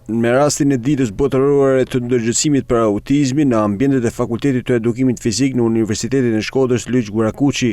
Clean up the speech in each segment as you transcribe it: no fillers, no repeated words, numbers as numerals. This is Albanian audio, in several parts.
Me rastin e ditës botërore të ndërgjegjësimit për autizmin në ambientet e Fakultetit të Edukimit Fizik në Universitetin e Shkodrës Lyç Gurakuçi,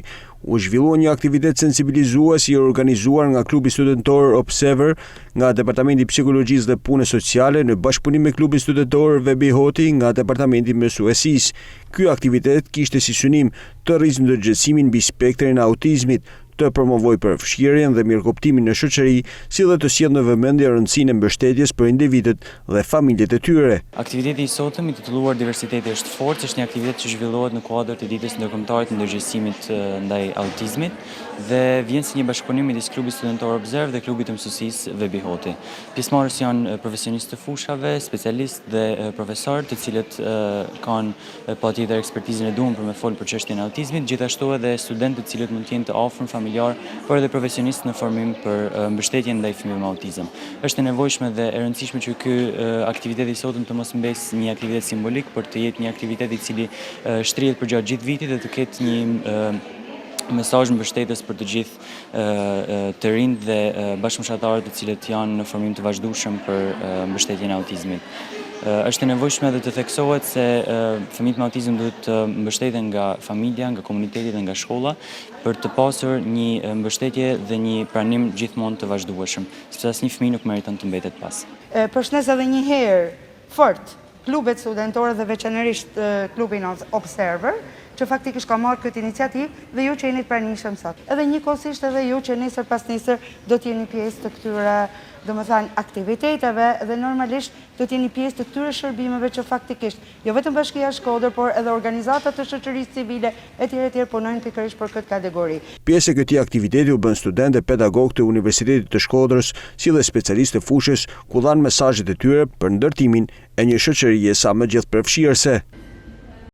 u zhvillua një aktivitet sensibilizues i organizuar nga Klubi Studentor Observer, nga Departamenti i Psikologjisë dhe Punës Sociale në bashkëpunim me Klubin Studentor Vebi Hoti nga Departamenti i MSUESisë. Ky aktivitet kishte si synim të rrisë ndërgjegjësimin mbi spektrin e autizmit, të promovoj përfshirjen dhe mirëkuptimin në shoqëri, si dhe të sjellë në vëmendje rëndësinë e mbështetjes për individët dhe familjet e tyre. Aktiviteti i sotëm i titulluar Diversiteti është forcë është një aktivitet që zhvillohet në kuadër të ditës ndërkombëtare të ndërgjegjësimit ndaj autizmit dhe vjen si një bashkëpunim midis Klubit Studentor Observer dhe Klubit të Mësuesisë Vebi Hoti. Pjesëmarrës janë profesionistë të fushave, specialistë dhe profesorë, të cilët kanë patjetër ekspertizën e duhur për me folë për çështjen e autizmit, gjithashtu edhe studentë të cilët mund të jenë të afërm familjar, por edhe profesionistë në formim për mbështetjen ndaj fëmijëve me autizëm. Është e nevojshme dhe e rëndësishme që ky aktivitet i sotëm të mos mbesë një aktivitet simbolik, por të jetë një aktivitet i cili shtrihet përgjatë gjithë vitit dhe të ketë një mesazh mbështetës për të gjithë të rinjt dhe bashkëmoshatarët të cilët janë në formim të vazhdueshëm për mbështetjen e autizmit. Është e nevojshme edhe të theksohet se fëmijët me autizëm duhet të mbështeten nga familja, nga komuniteti dhe nga shkolla për të pasur një mbështetje dhe një pranim gjithmonë të vazhdueshëm, sepse asnjë fëmijë nuk meriton të mbetet pas. Përshëndes edhe një herë fort klubet studentore dhe veçanërisht klubin Observer, që faktikisht ka marrë këtë iniciativë dhe ju që jeni të pranishëm sot. Edhe njëkohësisht edhe ju që nesër pas nesër do të jeni pjesë të këtyre, domethënë, aktiviteteve dhe normalisht do të jeni pjesë të këtyre shërbimeve që faktikisht jo vetëm Bashkia e Shkodrës, por edhe organizatat të shoqërisë civile etj punojnë pikërisht për këtë kategori. Pjesë e këtij aktiviteti u bën studentë dhe pedagogë të Universitetit të Shkodrës, si dhe specialistë të fushës, ku dhanë mesazhet e tyre për ndërtimin e një shoqërie sa më gjithëpërfshirëse.